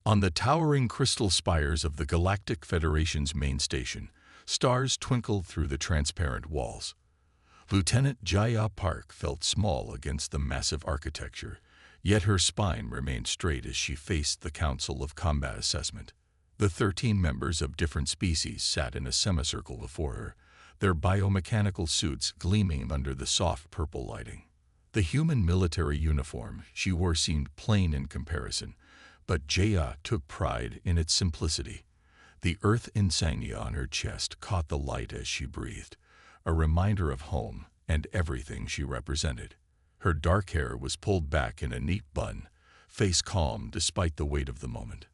On the towering crystal spires of the Galactic Federation's main station, stars twinkled through the transparent walls. Lieutenant Jaya Park felt small against the massive architecture, yet her spine remained straight as she faced the Council of Combat Assessment. The 13 members of different species sat in a semicircle before her, their biomechanical suits gleaming under the soft purple lighting. The human military uniform she wore seemed plain in comparison, but Jaya took pride in its simplicity. The Earth insignia on her chest caught the light as she breathed, a reminder of home and everything she represented. Her dark hair was pulled back in a neat bun, face calm despite the weight of the moment.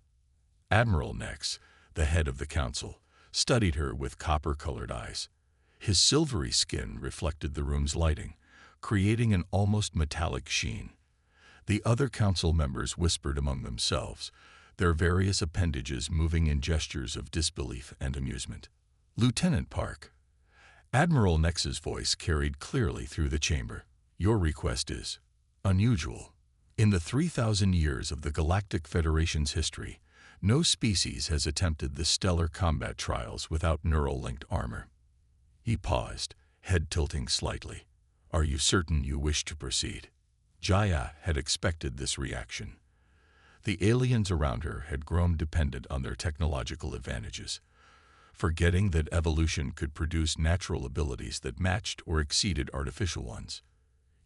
Admiral Nex, the head of the council, studied her with copper-colored eyes. His silvery skin reflected the room's lighting, creating an almost metallic sheen. The other council members whispered among themselves, their various appendages moving in gestures of disbelief and amusement. "Lieutenant Park." Admiral Nex's voice carried clearly through the chamber. "Your request is unusual. In the 3,000 years of the Galactic Federation's history, no species has attempted the stellar combat trials without neural-linked armor." He paused, head tilting slightly. "Are you certain you wish to proceed?" Jaya had expected this reaction. The aliens around her had grown dependent on their technological advantages, forgetting that evolution could produce natural abilities that matched or exceeded artificial ones.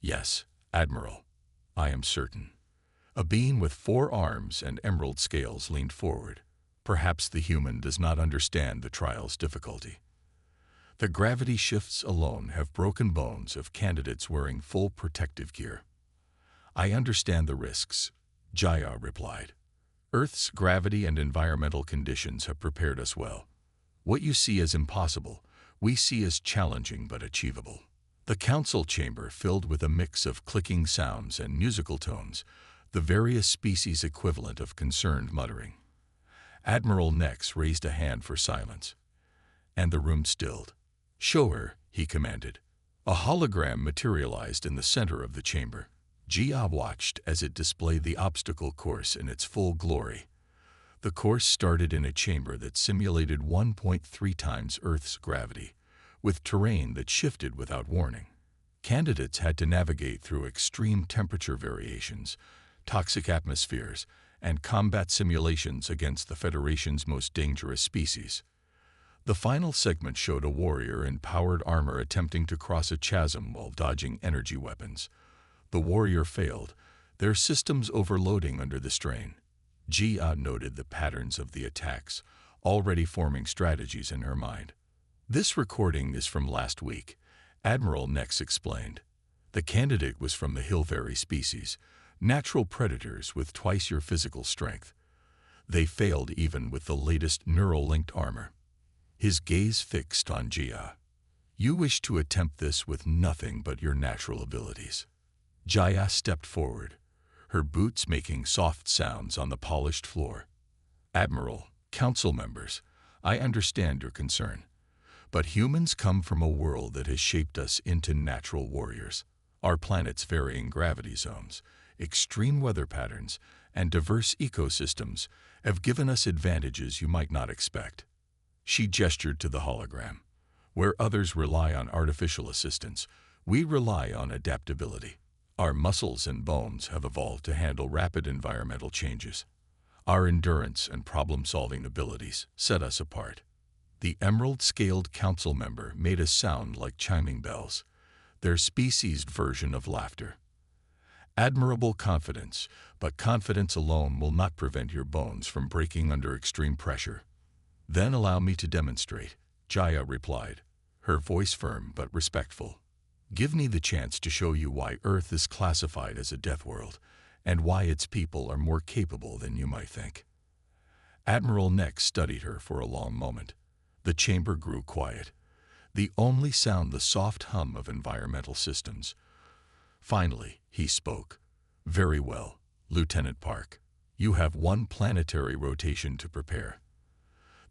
"Yes, Admiral, I am certain." A being with 4 arms and emerald scales leaned forward. "Perhaps the human does not understand the trial's difficulty. The gravity shifts alone have broken bones of candidates wearing full protective gear." "I understand the risks," Jaya replied. "Earth's gravity and environmental conditions have prepared us well. What you see as impossible, we see as challenging but achievable." The council chamber filled with a mix of clicking sounds and musical tones, the various species equivalent of concerned muttering. Admiral Nex raised a hand for silence, and the room stilled. "Show her," he commanded. A hologram materialized in the center of the chamber. Jia watched as it displayed the obstacle course in its full glory. The course started in a chamber that simulated 1.3 times Earth's gravity, with terrain that shifted without warning. Candidates had to navigate through extreme temperature variations, toxic atmospheres, and combat simulations against the Federation's most dangerous species. The final segment showed a warrior in powered armor attempting to cross a chasm while dodging energy weapons. The warrior failed, their systems overloading under the strain. Jia noted the patterns of the attacks, already forming strategies in her mind. "This recording is from last week," Admiral Nex explained. "The candidate was from the Hillberry species, natural predators with twice your physical strength. They failed even with the latest neural-linked armor." His gaze fixed on Jia. "You wish to attempt this with nothing but your natural abilities." Jaya stepped forward, her boots making soft sounds on the polished floor. "Admiral, council members, I understand your concern. But humans come from a world that has shaped us into natural warriors. Our planet's varying gravity zones, extreme weather patterns, and diverse ecosystems have given us advantages you might not expect." She gestured to the hologram. "Where others rely on artificial assistance, we rely on adaptability. Our muscles and bones have evolved to handle rapid environmental changes. Our endurance and problem-solving abilities set us apart." The emerald-scaled council member made a sound like chiming bells, their species' version of laughter. "Admirable confidence, but confidence alone will not prevent your bones from breaking under extreme pressure." "Then allow me to demonstrate," Jaya replied, her voice firm but respectful. "Give me the chance to show you why Earth is classified as a death world, and why its people are more capable than you might think." Admiral Nex studied her for a long moment. The chamber grew quiet, the only sound the soft hum of environmental systems. Finally, he spoke. "Very well, Lieutenant Park. You have 1 planetary rotation to prepare.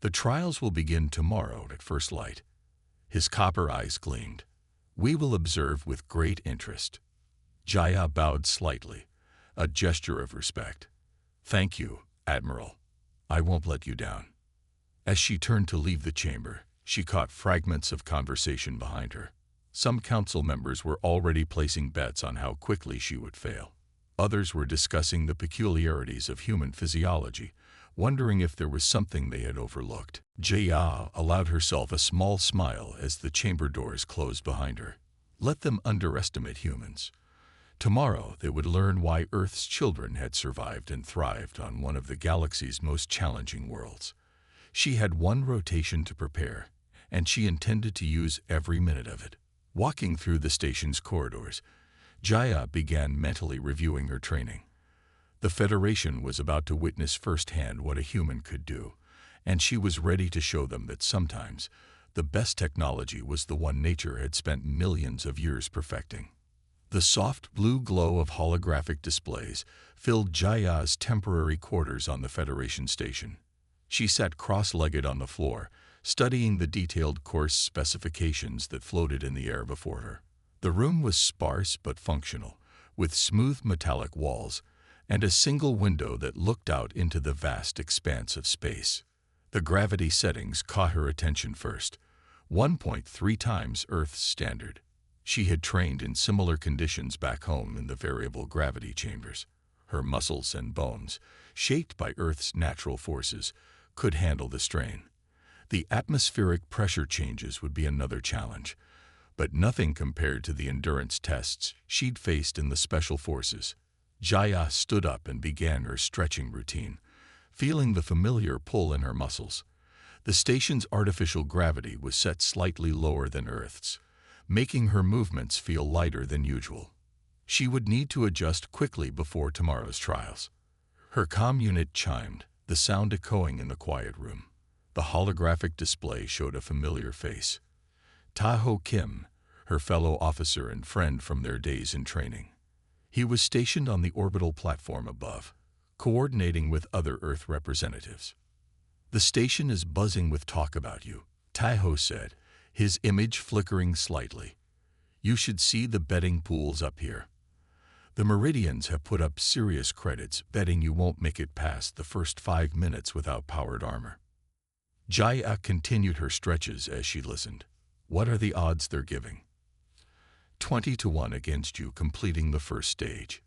The trials will begin tomorrow at first light." His copper eyes gleamed. "We will observe with great interest." Jaya bowed slightly, a gesture of respect. "Thank you, Admiral." I won't let you down." As she turned to leave the chamber, she caught fragments of conversation behind her. Some council members were already placing bets on how quickly she would fail. Others were discussing the peculiarities of human physiology, wondering if there was something they had overlooked. Jia allowed herself a small smile as the chamber doors closed behind her. Let them underestimate humans. Tomorrow they would learn why Earth's children had survived and thrived on one of the galaxy's most challenging worlds. She had one rotation to prepare, and she intended to use every minute of it. Walking through the station's corridors, Jaya began mentally reviewing her training. The Federation was about to witness firsthand what a human could do, and she was ready to show them that sometimes the best technology was the one nature had spent millions of years perfecting. The soft blue glow of holographic displays filled Jaya's temporary quarters on the Federation station. She sat cross-legged on the floor, studying the detailed course specifications that floated in the air before her. The room was sparse but functional, with smooth metallic walls and a single window that looked out into the vast expanse of space. The gravity settings caught her attention first, 1.3 times Earth's standard. She had trained in similar conditions back home in the variable gravity chambers. Her muscles and bones, shaped by Earth's natural forces, could handle the strain. The atmospheric pressure changes would be another challenge, but nothing compared to the endurance tests she'd faced in the special forces. Jaya stood up and began her stretching routine, feeling the familiar pull in her muscles. The station's artificial gravity was set slightly lower than Earth's, making her movements feel lighter than usual. She would need to adjust quickly before tomorrow's trials. Her comm unit chimed, the sound echoing in the quiet room. The holographic display showed a familiar face. Taho Kim, her fellow officer and friend from their days in training. He was stationed on the orbital platform above, coordinating with other Earth representatives. "The station is buzzing with talk about you," Taho said, his image flickering slightly. "You should see the betting pools up here. The Meridians have put up serious credits betting you won't make it past the first 5 minutes without powered armor." Jaya continued her stretches as she listened. "What are the odds they're giving?" 20 to 1 against you completing the first stage.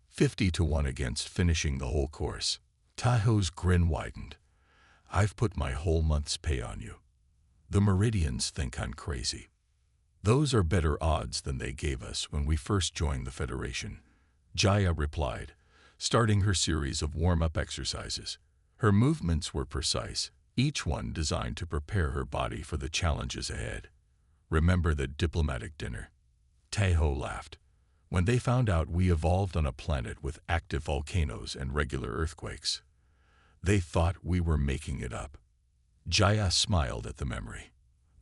50 to 1 against finishing the whole course. Taho's grin widened. "I've put my whole month's pay on you. The Meridians think I'm crazy." "Those are better odds than they gave us when we first joined the Federation," Jaya replied, starting her series of warm-up exercises. Her movements were precise, each one designed to prepare her body for the challenges ahead. "Remember the diplomatic dinner?" Taho laughed. "When they found out we evolved on a planet with active volcanoes and regular earthquakes, they thought we were making it up." Jaya smiled at the memory.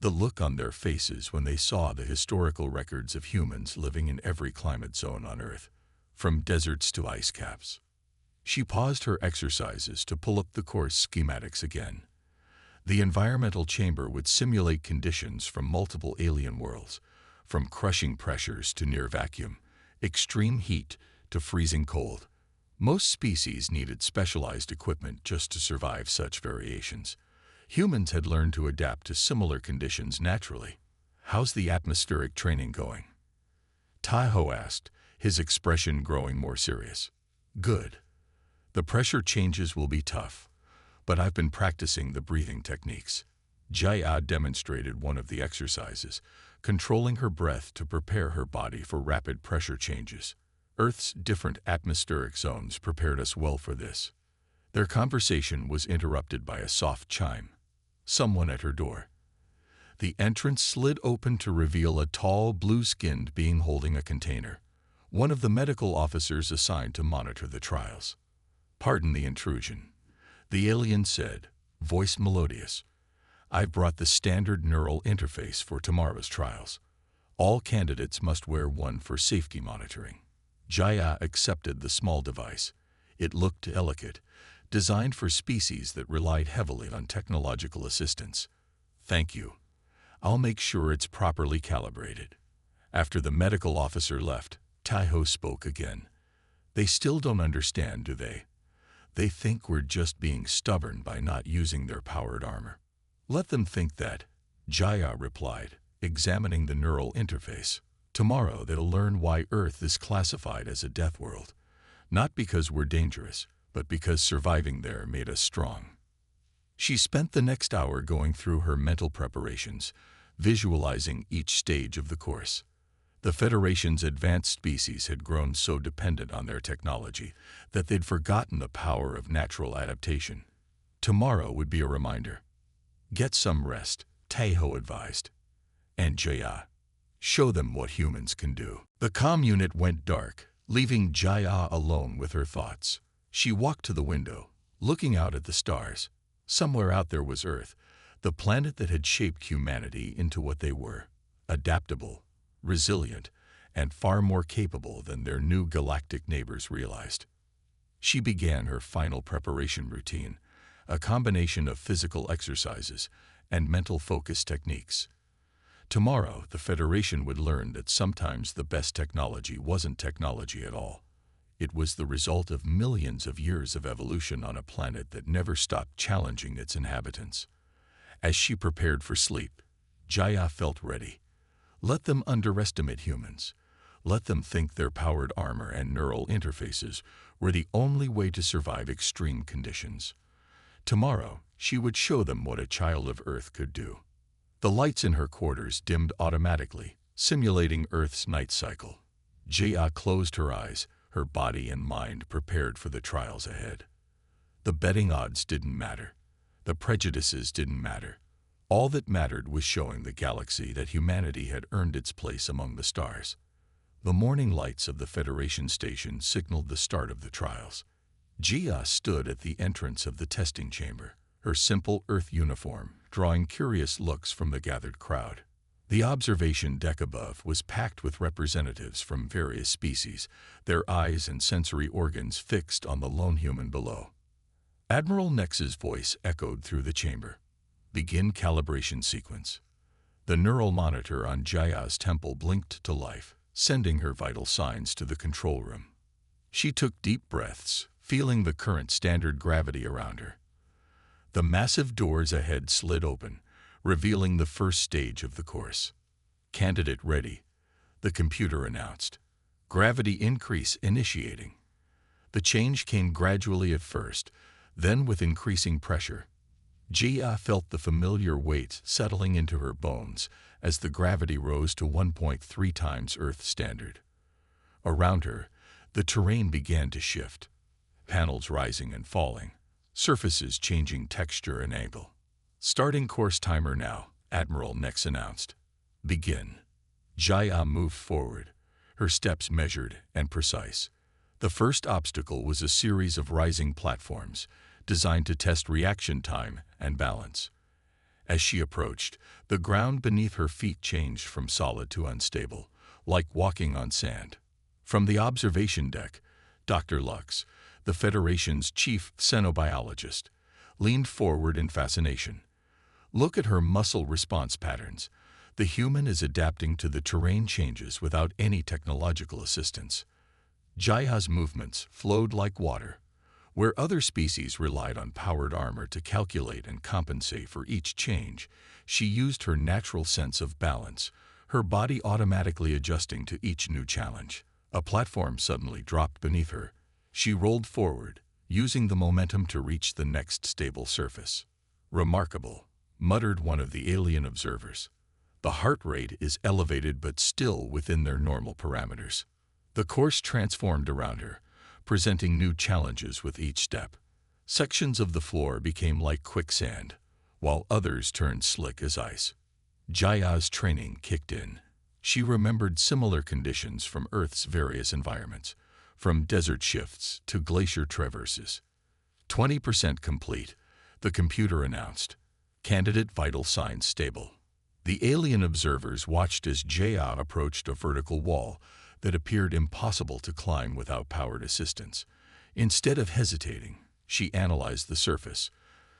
The look on their faces when they saw the historical records of humans living in every climate zone on Earth, from deserts to ice caps. She paused her exercises to pull up the course schematics again. The environmental chamber would simulate conditions from multiple alien worlds, from crushing pressures to near vacuum, extreme heat to freezing cold. Most species needed specialized equipment just to survive such variations. Humans had learned to adapt to similar conditions naturally. "How's the atmospheric training going?" Taho asked, his expression growing more serious. "Good. The pressure changes will be tough, but I've been practicing the breathing techniques." Jaya demonstrated one of the exercises, controlling her breath to prepare her body for rapid pressure changes. Earth's different atmospheric zones prepared us well for this. Their conversation was interrupted by a soft chime. Someone at her door. The entrance slid open to reveal a tall, blue-skinned being holding a container, one of the medical officers assigned to monitor the trials. "Pardon the intrusion," the alien said, voice melodious. "I've brought the standard neural interface for tomorrow's trials. All candidates must wear one for safety monitoring." Jaya accepted the small device. It looked delicate, designed for species that relied heavily on technological assistance. "Thank you. I'll make sure it's properly calibrated." After the medical officer left, Taho spoke again. "They still don't understand, do they? They think we're just being stubborn by not using their powered armor. Let them think that, Jaya replied, examining the neural interface. Tomorrow they'll learn why Earth is classified as a death world. Not because we're dangerous, but because surviving there made us strong. She spent the next hour going through her mental preparations, visualizing each stage of the course. The Federation's advanced species had grown so dependent on their technology that they'd forgotten the power of natural adaptation. Tomorrow would be a reminder. Get some rest, Taeho advised. And Jaya, show them what humans can do. The comm unit went dark, leaving Jaya alone with her thoughts. She walked to the window, looking out at the stars. Somewhere out there was Earth, the planet that had shaped humanity into what they were, adaptable, resilient, and far more capable than their new galactic neighbors realized. She began her final preparation routine, a combination of physical exercises and mental focus techniques. Tomorrow, the Federation would learn that sometimes the best technology wasn't technology at all. It was the result of millions of years of evolution on a planet that never stopped challenging its inhabitants. As she prepared for sleep, Jaya felt ready. Let them underestimate humans. Let them think their powered armor and neural interfaces were the only way to survive extreme conditions. Tomorrow, she would show them what a child of Earth could do. The lights in her quarters dimmed automatically, simulating Earth's night cycle. Jaya closed her eyes, her body and mind prepared for the trials ahead. The betting odds didn't matter. The prejudices didn't matter. All that mattered was showing the galaxy that humanity had earned its place among the stars. The morning lights of the Federation station signaled the start of the trials. Jia stood at the entrance of the testing chamber, her simple Earth uniform drawing curious looks from the gathered crowd. The observation deck above was packed with representatives from various species, their eyes and sensory organs fixed on the lone human below. Admiral Nex's voice echoed through the chamber. Begin calibration sequence. The neural monitor on Jaya's temple blinked to life, sending her vital signs to the control room. She took deep breaths, feeling the current standard gravity around her. The massive doors ahead slid open, revealing the first stage of the course. Candidate ready, the computer announced. Gravity increase initiating. The change came gradually at first, then with increasing pressure. Jia felt the familiar weight settling into her bones as the gravity rose to 1.3 times Earth standard. Around her, the terrain began to shift, panels rising and falling, surfaces changing texture and angle. Starting course timer now, Admiral Nex announced. Begin. Jaya moved forward, her steps measured and precise. The first obstacle was a series of rising platforms, designed to test reaction time and balance. As she approached, the ground beneath her feet changed from solid to unstable, like walking on sand. From the observation deck, Dr. Lux, the Federation's chief xenobiologist, leaned forward in fascination. Look at her muscle response patterns. The human is adapting to the terrain changes without any technological assistance. Jaya's movements flowed like water. Where other species relied on powered armor to calculate and compensate for each change, she used her natural sense of balance, her body automatically adjusting to each new challenge. A platform suddenly dropped beneath her. She rolled forward, using the momentum to reach the next stable surface. Remarkable, muttered one of the alien observers. The heart rate is elevated but still within their normal parameters. The course transformed around her, presenting new challenges with each step. Sections of the floor became like quicksand, while others turned slick as ice. Jaya's training kicked in. She remembered similar conditions from Earth's various environments, from desert shifts to glacier traverses. 20% complete, the computer announced. Candidate vital signs stable. The alien observers watched as Jaya approached a vertical wall that appeared impossible to climb without powered assistance. Instead of hesitating, she analyzed the surface,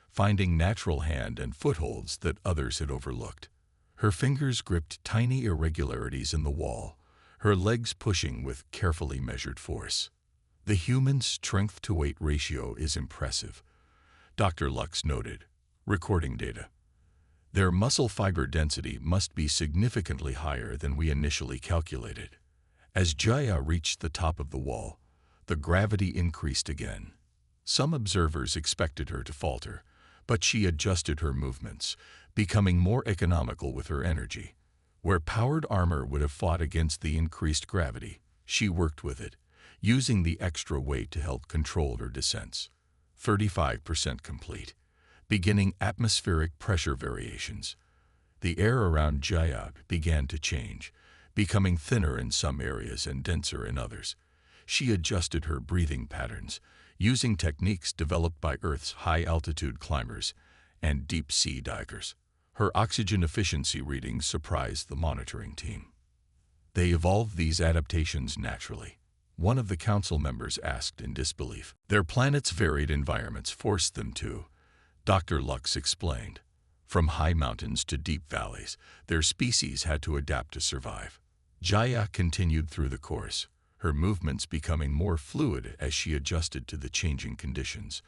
finding natural hand and footholds that others had overlooked. Her fingers gripped tiny irregularities in the wall, her legs pushing with carefully measured force. The human's strength-to-weight ratio is impressive, Dr. Lux noted, recording data. Their muscle fiber density must be significantly higher than we initially calculated. As Jaya reached the top of the wall, the gravity increased again. Some observers expected her to falter, but she adjusted her movements, becoming more economical with her energy. Where powered armor would have fought against the increased gravity, she worked with it, using the extra weight to help control her descents. 35% complete. Beginning atmospheric pressure variations. The air around Jaya began to change, becoming thinner in some areas and denser in others. She adjusted her breathing patterns, using techniques developed by Earth's high-altitude climbers and deep-sea divers. Her oxygen efficiency readings surprised the monitoring team. They evolved these adaptations naturally, one of the council members asked in disbelief. Their planet's varied environments forced them to, Dr. Lux explained. From high mountains to deep valleys, their species had to adapt to survive. Jaya continued through the course, her movements becoming more fluid as she adjusted to the changing conditions.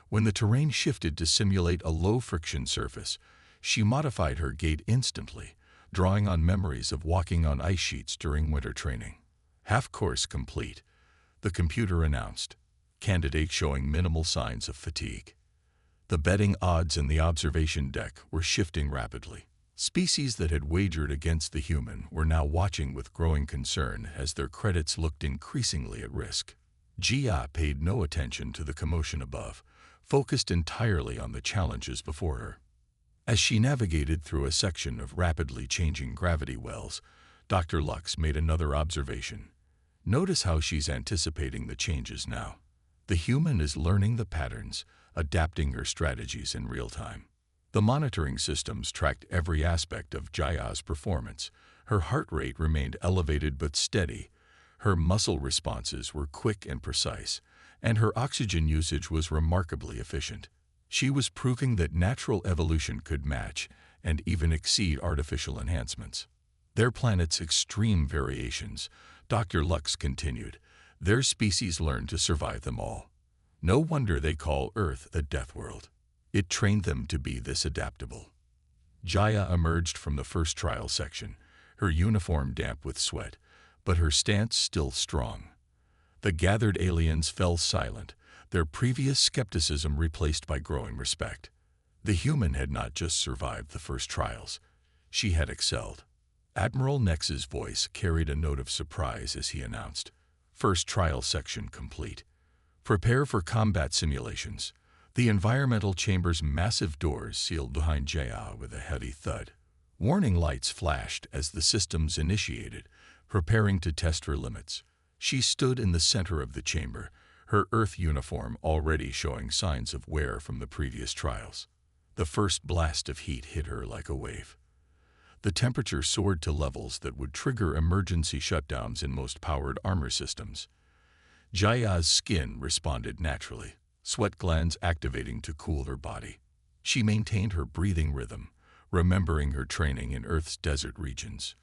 When the terrain shifted to simulate a low-friction surface, she modified her gait instantly, drawing on memories of walking on ice sheets during winter training. Half-course complete, the computer announced, candidate showing minimal signs of fatigue. The betting odds in the observation deck were shifting rapidly. Species that had wagered against the human were now watching with growing concern as their credits looked increasingly at risk. Jia paid no attention to the commotion above, focused entirely on the challenges before her. As she navigated through a section of rapidly changing gravity wells, Dr. Lux made another observation. Notice how she's anticipating the changes now. The human is learning the patterns, adapting her strategies in real time. The monitoring systems tracked every aspect of Jaya's performance. Her heart rate remained elevated but steady. Her muscle responses were quick and precise, and her oxygen usage was remarkably efficient. She was proving that natural evolution could match and even exceed artificial enhancements. Their planet's extreme variations, Dr. Lux continued, their species learned to survive them all. No wonder they call Earth a death world. It trained them to be this adaptable. Jaya emerged from the first trial section, her uniform damp with sweat, but her stance still strong. The gathered aliens fell silent, their previous skepticism replaced by growing respect. The human had not just survived the first trials, she had excelled. Admiral Nex's voice carried a note of surprise as he announced, "First trial section complete. Prepare for combat simulations." The environmental chamber's massive doors sealed behind Jaya with a heavy thud. Warning lights flashed as the systems initiated, preparing to test her limits. She stood in the center of the chamber, her Earth uniform already showing signs of wear from the previous trials. The first blast of heat hit her like a wave. The temperature soared to levels that would trigger emergency shutdowns in most powered armor systems. Jaya's skin responded naturally, sweat glands activating to cool her body. She maintained her breathing rhythm, remembering her training in Earth's desert regions.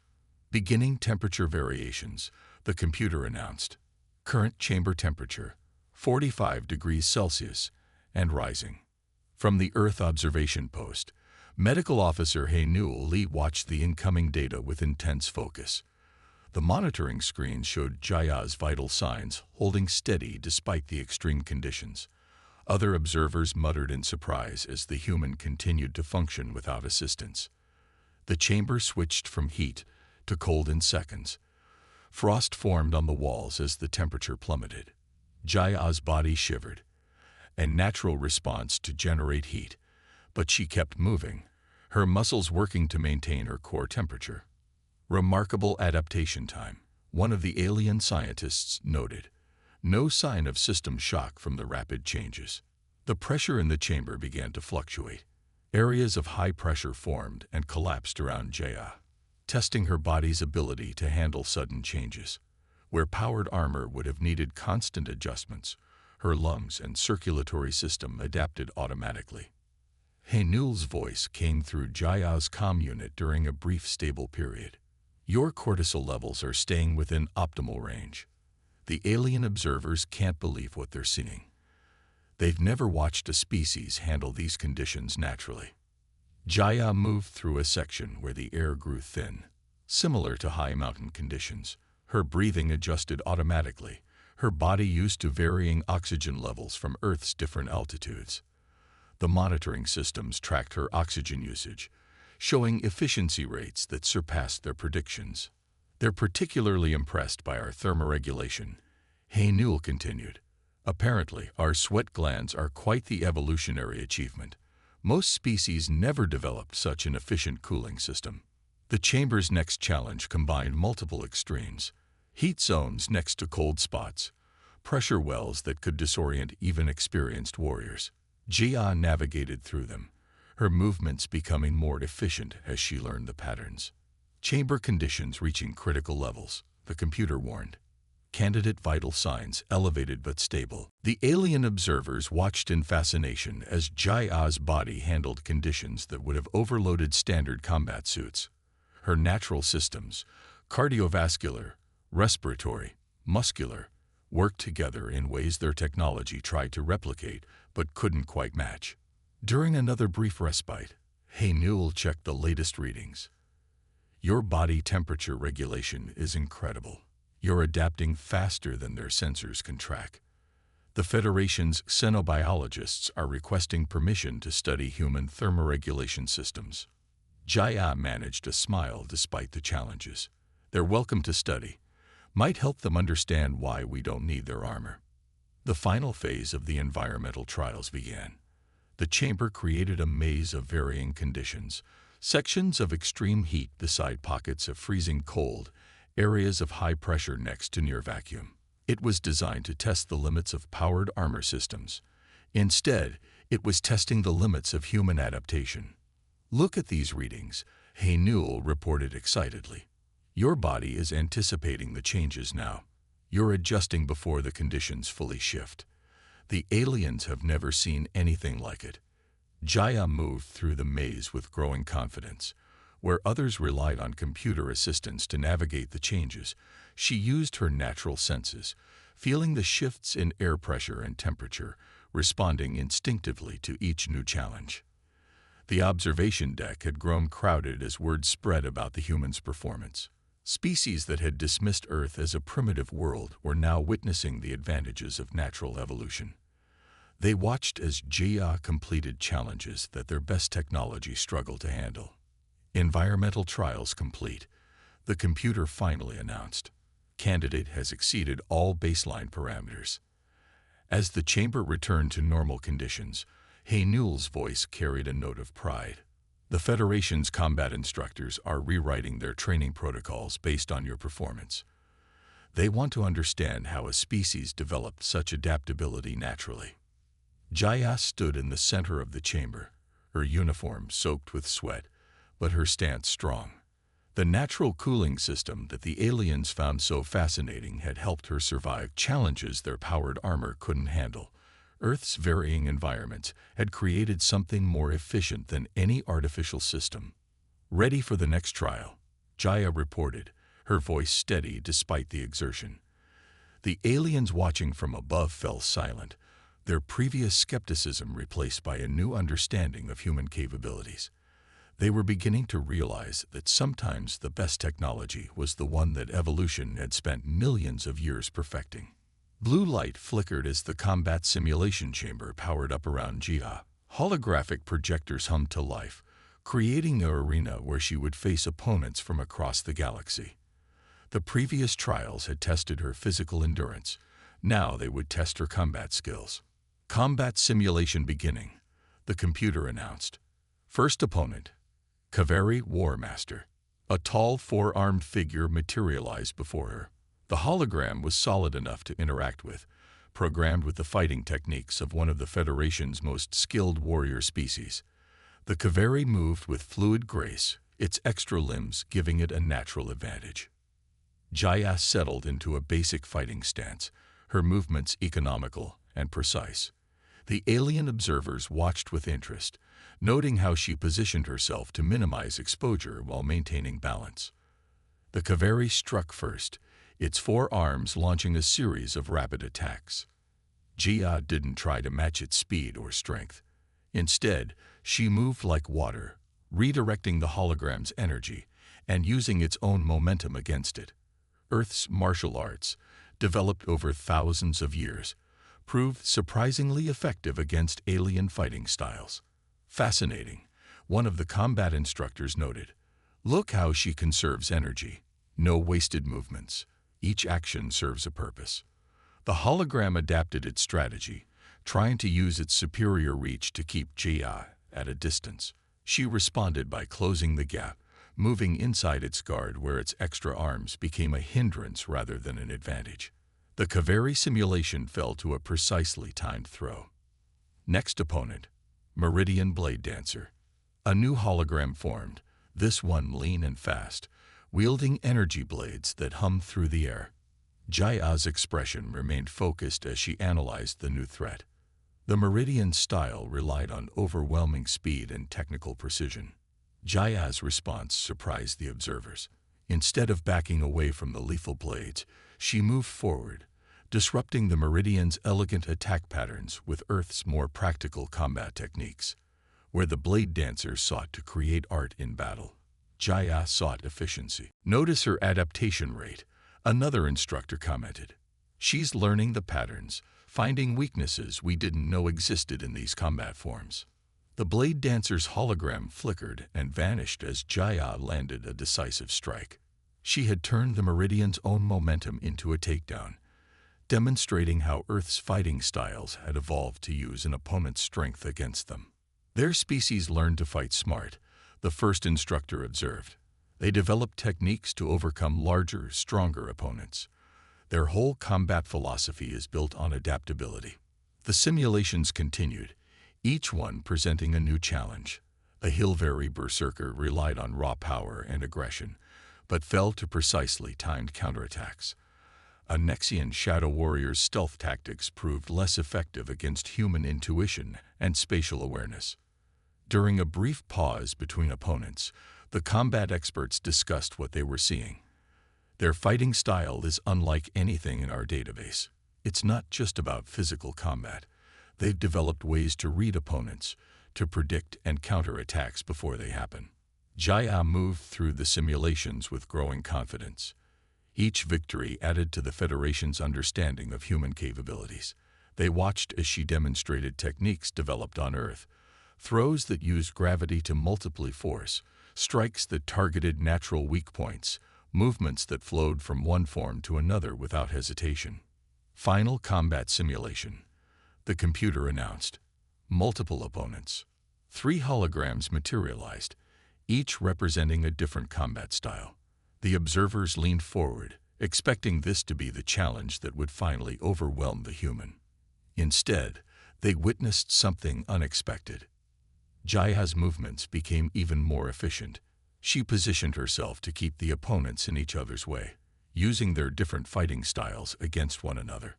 Beginning temperature variations, the computer announced. Current chamber temperature, 45 degrees Celsius, and rising. From the Earth observation post, Medical Officer Hainul Lee watched the incoming data with intense focus. The monitoring screen showed Jaya's vital signs holding steady despite the extreme conditions. Other observers muttered in surprise as the human continued to function without assistance. The chamber switched from heat to cold in seconds. Frost formed on the walls as the temperature plummeted. Jaya's body shivered, a natural response to generate heat, but she kept moving, her muscles working to maintain her core temperature. Remarkable adaptation time, one of the alien scientists noted. No sign of system shock from the rapid changes. The pressure in the chamber began to fluctuate. Areas of high pressure formed and collapsed around Jaya, testing her body's ability to handle sudden changes. Where powered armor would have needed constant adjustments, her lungs and circulatory system adapted automatically. Hainul's voice came through Jaya's comm unit during a brief stable period. Your cortisol levels are staying within optimal range. The alien observers can't believe what they're seeing. They've never watched a species handle these conditions naturally. Jaya moved through a section where the air grew thin, similar to high mountain conditions. Her breathing adjusted automatically, her body used to varying oxygen levels from Earth's different altitudes. The monitoring systems tracked her oxygen usage, showing efficiency rates that surpassed their predictions. They're particularly impressed by our thermoregulation, Haynul continued. Apparently, our sweat glands are quite the evolutionary achievement. Most species never developed such an efficient cooling system. The chamber's next challenge combined multiple extremes: heat zones next to cold spots, pressure wells that could disorient even experienced warriors. Jia navigated through them, her movements becoming more efficient as she learned the patterns. Chamber conditions reaching critical levels, the computer warned. Candidate vital signs elevated but stable. The alien observers watched in fascination as Jaya's body handled conditions that would have overloaded standard combat suits. Her natural systems, cardiovascular, respiratory, muscular, worked together in ways their technology tried to replicate but couldn't quite match. During another brief respite, Haynul checked the latest readings. Your body temperature regulation is incredible. You're adapting faster than their sensors can track. The Federation's xenobiologists are requesting permission to study human thermoregulation systems. Jaya managed a smile despite the challenges. They're welcome to study. Might help them understand why we don't need their armor. The final phase of the environmental trials began. The chamber created a maze of varying conditions, sections of extreme heat beside pockets of freezing cold, areas of high pressure next to near vacuum. It was designed to test the limits of powered armor systems. Instead, it was testing the limits of human adaptation. Look at these readings, Haynul reported excitedly. Your body is anticipating the changes now. You're adjusting before the conditions fully shift. The aliens have never seen anything like it. Jaya moved through the maze with growing confidence. Where others relied on computer assistance to navigate the changes, she used her natural senses, feeling the shifts in air pressure and temperature, responding instinctively to each new challenge. The observation deck had grown crowded as word spread about the humans' performance. Species that had dismissed Earth as a primitive world were now witnessing the advantages of natural evolution. They watched as Jia completed challenges that their best technology struggled to handle. Environmental trials complete, the computer finally announced. Candidate has exceeded all baseline parameters. As the chamber returned to normal conditions, Haynul's voice carried a note of pride. The Federation's combat instructors are rewriting their training protocols based on your performance. They want to understand how a species developed such adaptability naturally. Jaya stood in the center of the chamber, her uniform soaked with sweat, but her stance strong. The natural cooling system that the aliens found so fascinating had helped her survive challenges their powered armor couldn't handle. Earth's varying environments had created something more efficient than any artificial system. Ready for the next trial, Jaya reported, her voice steady despite the exertion. The aliens watching from above fell silent, their previous skepticism replaced by a new understanding of human capabilities. They were beginning to realize that sometimes the best technology was the one that evolution had spent millions of years perfecting. Blue light flickered as the combat simulation chamber powered up around Jia. Holographic projectors hummed to life, creating an arena where she would face opponents from across the galaxy. The previous trials had tested her physical endurance. Now they would test her combat skills. Combat simulation beginning, the computer announced. First opponent, Kaveri War Master. A tall, four-armed figure materialized before her. The hologram was solid enough to interact with, programmed with the fighting techniques of one of the Federation's most skilled warrior species. The Kaveri moved with fluid grace, its extra limbs giving it a natural advantage. Jaya settled into a basic fighting stance, her movements economical and precise. The alien observers watched with interest, noting how she positioned herself to minimize exposure while maintaining balance. The Kaveri struck first, its 4 arms launching a series of rapid attacks. Jia didn't try to match its speed or strength. Instead, she moved like water, redirecting the hologram's energy and using its own momentum against it. Earth's martial arts, developed over thousands of years, proved surprisingly effective against alien fighting styles. Fascinating, one of the combat instructors noted. Look how she conserves energy. No wasted movements. Each action serves a purpose. The hologram adapted its strategy, trying to use its superior reach to keep Jia at a distance. She responded by closing the gap, moving inside its guard where its extra arms became a hindrance rather than an advantage. The Kaveri simulation fell to a precisely timed throw. Next opponent, Meridian Blade Dancer. A new hologram formed, this one lean and fast, wielding energy blades that hummed through the air. Jaya's expression remained focused as she analyzed the new threat. The Meridian style relied on overwhelming speed and technical precision. Jaya's response surprised the observers. Instead of backing away from the lethal blades, she moved forward, disrupting the Meridian's elegant attack patterns with Earth's more practical combat techniques. Where the Blade Dancer sought to create art in battle, Jaya sought efficiency. Notice her adaptation rate, another instructor commented. She's learning the patterns, finding weaknesses we didn't know existed in these combat forms. The Blade Dancer's hologram flickered and vanished as Jaya landed a decisive strike. She had turned the Meridian's own momentum into a takedown, demonstrating how Earth's fighting styles had evolved to use an opponent's strength against them. Their species learned to fight smart, the first instructor observed. They developed techniques to overcome larger, stronger opponents. Their whole combat philosophy is built on adaptability. The simulations continued, each one presenting a new challenge. A Hilveri berserker relied on raw power and aggression, but fell to precisely timed counterattacks. A Nexian shadow warrior's stealth tactics proved less effective against human intuition and spatial awareness. During a brief pause between opponents, the combat experts discussed what they were seeing. Their fighting style is unlike anything in our database. It's not just about physical combat. They've developed ways to read opponents, to predict and counter attacks before they happen. Jaya moved through the simulations with growing confidence. Each victory added to the Federation's understanding of human capabilities. They watched as she demonstrated techniques developed on Earth, throws that used gravity to multiply force, strikes that targeted natural weak points, movements that flowed from one form to another without hesitation. Final combat simulation. The computer announced. Multiple opponents. 3 holograms materialized, each representing a different combat style. The observers leaned forward, expecting this to be the challenge that would finally overwhelm the human. Instead, they witnessed something unexpected. Jaya's movements became even more efficient. She positioned herself to keep the opponents in each other's way, using their different fighting styles against one another.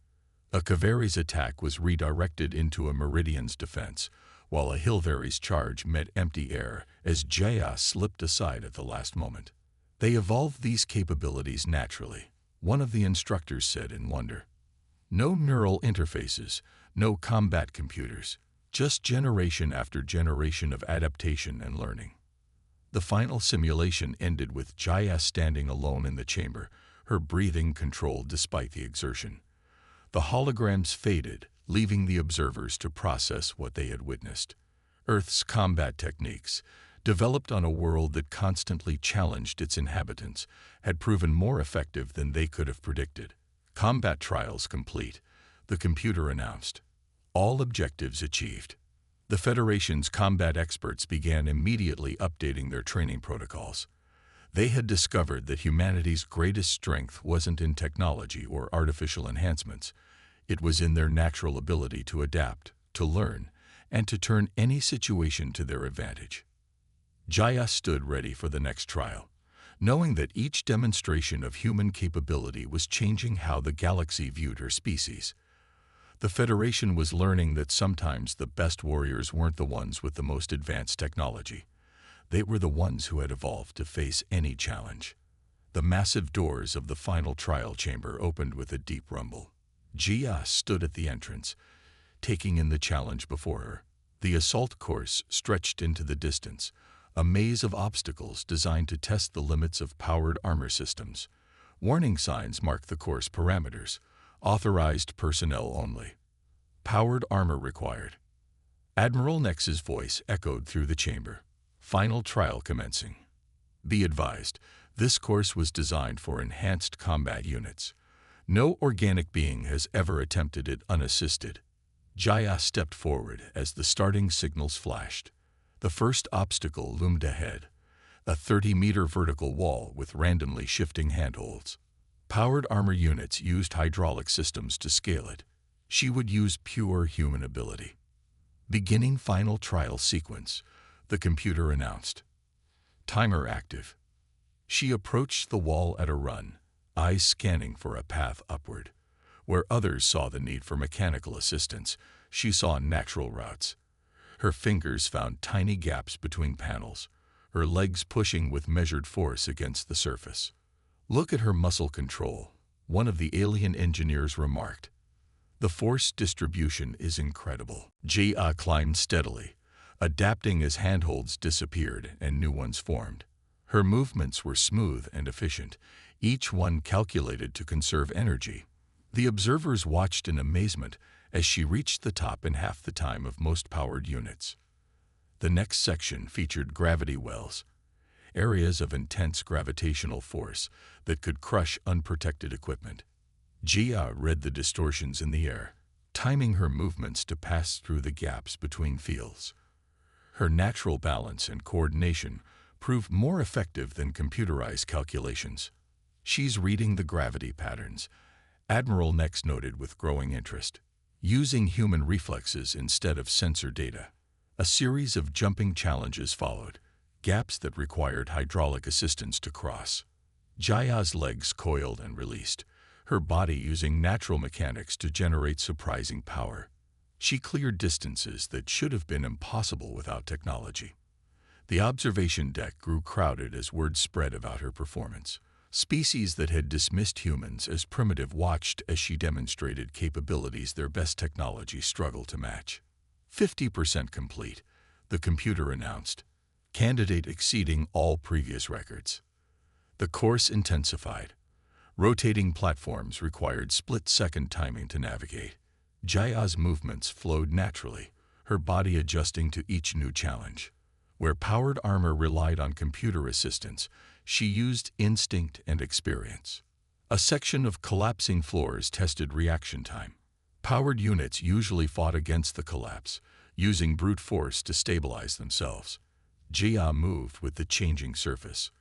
A Kaveri's attack was redirected into a Meridian's defense, while a Hilveri's charge met empty air as Jaya slipped aside at the last moment. They evolved these capabilities naturally, one of the instructors said in wonder. No neural interfaces, no combat computers, just generation after generation of adaptation and learning. The final simulation ended with Jaya standing alone in the chamber, her breathing controlled despite the exertion. The holograms faded, leaving the observers to process what they had witnessed. Earth's combat techniques, developed on a world that constantly challenged its inhabitants, had proven more effective than they could have predicted. Combat trials complete, the computer announced. All objectives achieved. The Federation's combat experts began immediately updating their training protocols. They had discovered that humanity's greatest strength wasn't in technology or artificial enhancements. It was in their natural ability to adapt, to learn, and to turn any situation to their advantage. Jaya stood ready for the next trial, knowing that each demonstration of human capability was changing how the galaxy viewed her species. The Federation was learning that sometimes the best warriors weren't the ones with the most advanced technology. They were the ones who had evolved to face any challenge. The massive doors of the final trial chamber opened with a deep rumble. Jia stood at the entrance, taking in the challenge before her. The assault course stretched into the distance, a maze of obstacles designed to test the limits of powered armor systems. Warning signs marked the course parameters. Authorized personnel only. Powered armor required. Admiral Nex's voice echoed through the chamber. Final trial commencing. Be advised, this course was designed for enhanced combat units. No organic being has ever attempted it unassisted. Jaya stepped forward as the starting signals flashed. The first obstacle loomed ahead, a 30-meter vertical wall with randomly shifting handholds. Powered armor units used hydraulic systems to scale it. She would use pure human ability. Beginning final trial sequence, the computer announced. Timer active. She approached the wall at a run, eyes scanning for a path upward. Where others saw the need for mechanical assistance, she saw natural routes. Her fingers found tiny gaps between panels, her legs pushing with measured force against the surface. Look at her muscle control, one of the alien engineers remarked. The force distribution is incredible. Jia climbed steadily, adapting as handholds disappeared and new ones formed. Her movements were smooth and efficient, each one calculated to conserve energy. The observers watched in amazement as she reached the top in half the time of most powered units. The next section featured gravity wells, areas of intense gravitational force that could crush unprotected equipment. Jia read the distortions in the air, timing her movements to pass through the gaps between fields. Her natural balance and coordination proved more effective than computerized calculations. She's reading the gravity patterns, Admiral Nex noted with growing interest. Using human reflexes instead of sensor data. A series of jumping challenges followed, gaps that required hydraulic assistance to cross. Jaya's legs coiled and released, her body using natural mechanics to generate surprising power. She cleared distances that should have been impossible without technology. The observation deck grew crowded as word spread about her performance. Species that had dismissed humans as primitive watched as she demonstrated capabilities their best technology struggled to match. 50% complete, the computer announced. Candidate exceeding all previous records. The course intensified. Rotating platforms required split-second timing to navigate. Jaya's movements flowed naturally, her body adjusting to each new challenge. Where powered armor relied on computer assistance, she used instinct and experience. A section of collapsing floors tested reaction time. Powered units usually fought against the collapse, using brute force to stabilize themselves. Jia moved with the changing surface,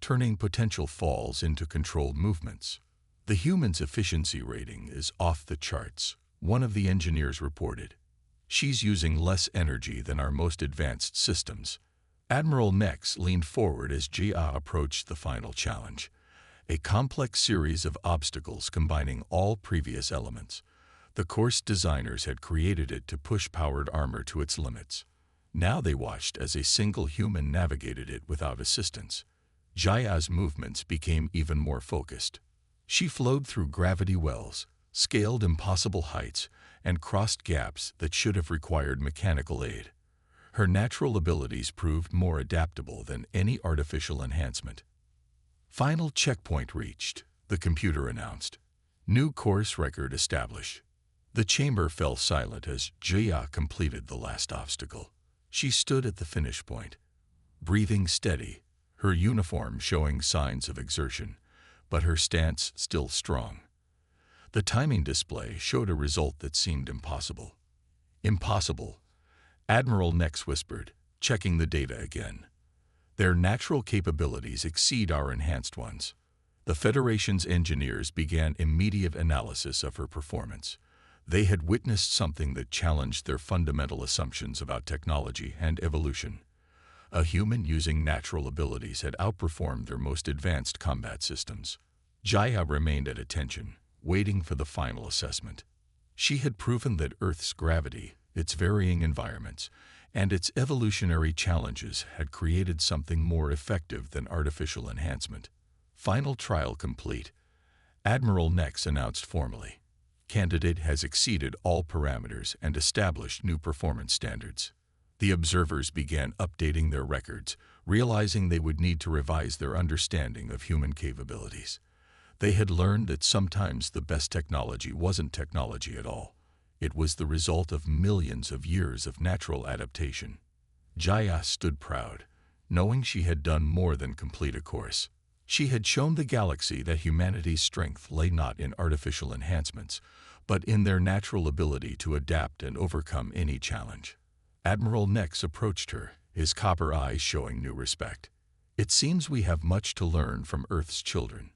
turning potential falls into controlled movements. The human's efficiency rating is off the charts, one of the engineers reported. She's using less energy than our most advanced systems. Admiral Nex leaned forward as Jia approached the final challenge, a complex series of obstacles combining all previous elements. The course designers had created it to push powered armor to its limits. Now they watched as a single human navigated it without assistance. Jaya's movements became even more focused. She flowed through gravity wells, scaled impossible heights, and crossed gaps that should have required mechanical aid. Her natural abilities proved more adaptable than any artificial enhancement. Final checkpoint reached, the computer announced. New course record established. The chamber fell silent as Jia completed the last obstacle. She stood at the finish point, breathing steady, her uniform showing signs of exertion, but her stance still strong. The timing display showed a result that seemed impossible. Impossible, Admiral Nex whispered, checking the data again. Their natural capabilities exceed our enhanced ones. The Federation's engineers began immediate analysis of her performance. They had witnessed something that challenged their fundamental assumptions about technology and evolution. A human using natural abilities had outperformed their most advanced combat systems. Jaya remained at attention, waiting for the final assessment. She had proven that Earth's gravity, its varying environments, and its evolutionary challenges had created something more effective than artificial enhancement. Final trial complete. Admiral Nex announced formally. Candidate has exceeded all parameters and established new performance standards. The observers began updating their records, realizing they would need to revise their understanding of human capabilities. They had learned that sometimes the best technology wasn't technology at all. It was the result of millions of years of natural adaptation. Jaya stood proud, knowing she had done more than complete a course. She had shown the galaxy that humanity's strength lay not in artificial enhancements, but in their natural ability to adapt and overcome any challenge. Admiral Nex approached her, his copper eyes showing new respect. It seems we have much to learn from Earth's children.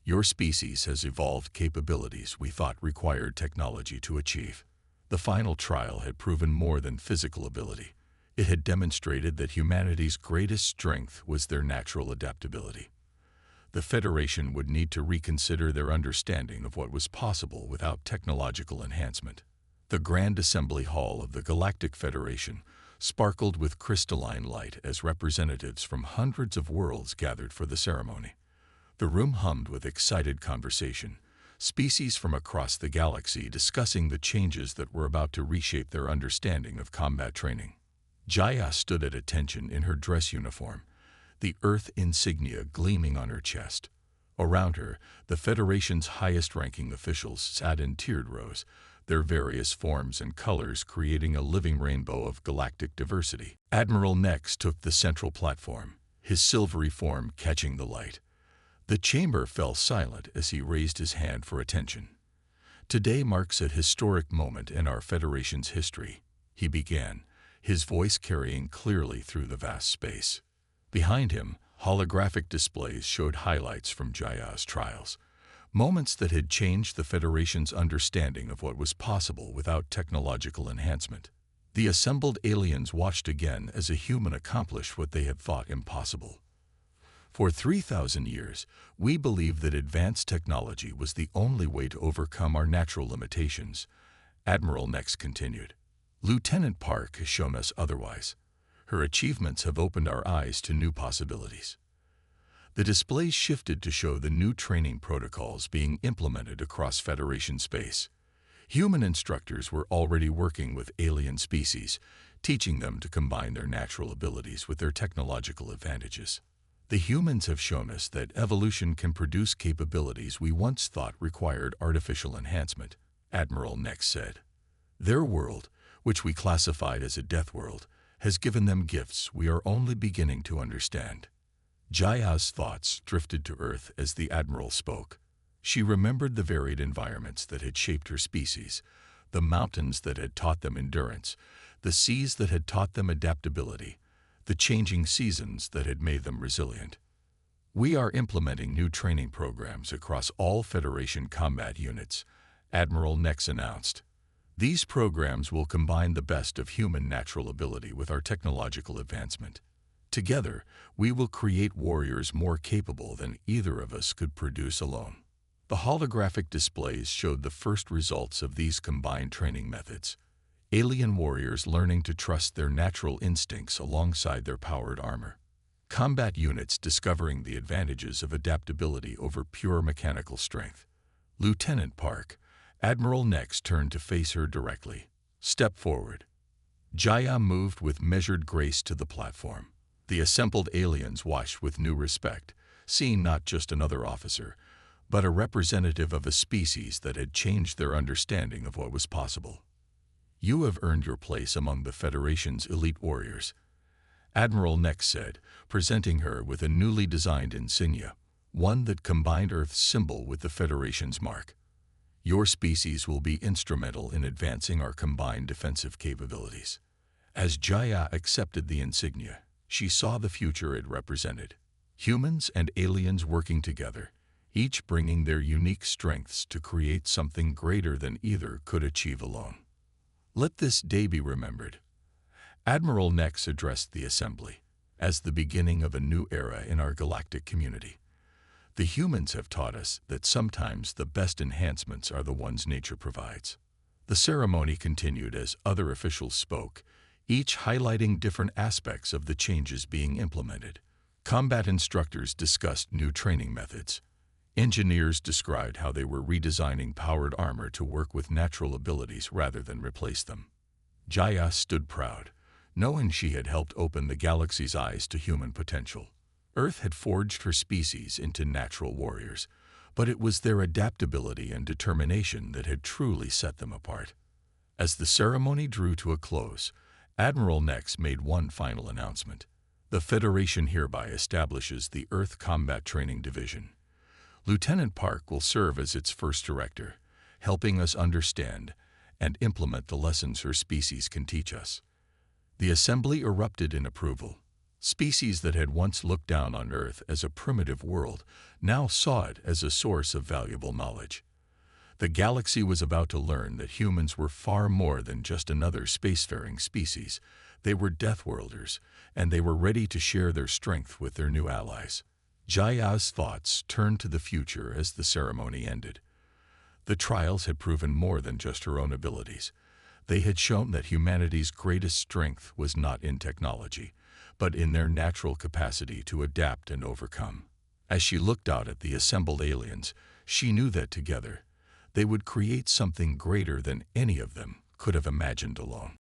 Your species has evolved capabilities we thought required technology to achieve. The final trial had proven more than physical ability. It had demonstrated that humanity's greatest strength was their natural adaptability. The Federation would need to reconsider their understanding of what was possible without technological enhancement. The Grand Assembly Hall of the Galactic Federation sparkled with crystalline light as representatives from hundreds of worlds gathered for the ceremony. The room hummed with excited conversation, species from across the galaxy discussing the changes that were about to reshape their understanding of combat training. Jaya stood at attention in her dress uniform, the Earth insignia gleaming on her chest. Around her, the Federation's highest-ranking officials sat in tiered rows, their various forms and colors creating a living rainbow of galactic diversity. Admiral Nex took the central platform, his silvery form catching the light. The chamber fell silent as he raised his hand for attention. Today marks a historic moment in our Federation's history, he began, his voice carrying clearly through the vast space. Behind him, holographic displays showed highlights from Jaya's trials, moments that had changed the Federation's understanding of what was possible without technological enhancement. The assembled aliens watched again as a human accomplished what they had thought impossible. For 3,000 years, we believed that advanced technology was the only way to overcome our natural limitations, Admiral Nex continued. Lieutenant Park has shown us otherwise. Her achievements have opened our eyes to new possibilities. The displays shifted to show the new training protocols being implemented across Federation space. Human instructors were already working with alien species, teaching them to combine their natural abilities with their technological advantages. The humans have shown us that evolution can produce capabilities we once thought required artificial enhancement, Admiral Nex said. Their world, which we classified as a death world, has given them gifts we are only beginning to understand. Jaya's thoughts drifted to Earth as the Admiral spoke. She remembered the varied environments that had shaped her species, the mountains that had taught them endurance, the seas that had taught them adaptability, the changing seasons that had made them resilient. We are implementing new training programs across all Federation combat units, Admiral Nex announced. These programs will combine the best of human natural ability with our technological advancement. Together, we will create warriors more capable than either of us could produce alone. The holographic displays showed the first results of these combined training methods. Alien warriors learning to trust their natural instincts alongside their powered armor. Combat units discovering the advantages of adaptability over pure mechanical strength. Lieutenant Park, Admiral Nex turned to face her directly. Step forward. Jaya moved with measured grace to the platform. The assembled aliens watched with new respect, seeing not just another officer, but a representative of a species that had changed their understanding of what was possible. You have earned your place among the Federation's elite warriors, Admiral Nex said, presenting her with a newly designed insignia, one that combined Earth's symbol with the Federation's mark. Your species will be instrumental in advancing our combined defensive capabilities. As Jaya accepted the insignia, she saw the future it represented. Humans and aliens working together, each bringing their unique strengths to create something greater than either could achieve alone. Let this day be remembered. Admiral Nex addressed the assembly as the beginning of a new era in our galactic community. The humans have taught us that sometimes the best enhancements are the ones nature provides. The ceremony continued as other officials spoke, each highlighting different aspects of the changes being implemented. Combat instructors discussed new training methods. Engineers described how they were redesigning powered armor to work with natural abilities rather than replace them. Jaya stood proud, knowing she had helped open the galaxy's eyes to human potential. Earth had forged her species into natural warriors, but it was their adaptability and determination that had truly set them apart. As the ceremony drew to a close, Admiral Nex made one final announcement. The Federation hereby establishes the Earth Combat Training Division. Lieutenant Park will serve as its first director, helping us understand and implement the lessons her species can teach us. The assembly erupted in approval. Species that had once looked down on Earth as a primitive world now saw it as a source of valuable knowledge. The galaxy was about to learn that humans were far more than just another spacefaring species. They were Deathworlders, and they were ready to share their strength with their new allies. Jaya's thoughts turned to the future as the ceremony ended. The trials had proven more than just her own abilities. They had shown that humanity's greatest strength was not in technology, but in their natural capacity to adapt and overcome. As she looked out at the assembled aliens, she knew that together, they would create something greater than any of them could have imagined alone.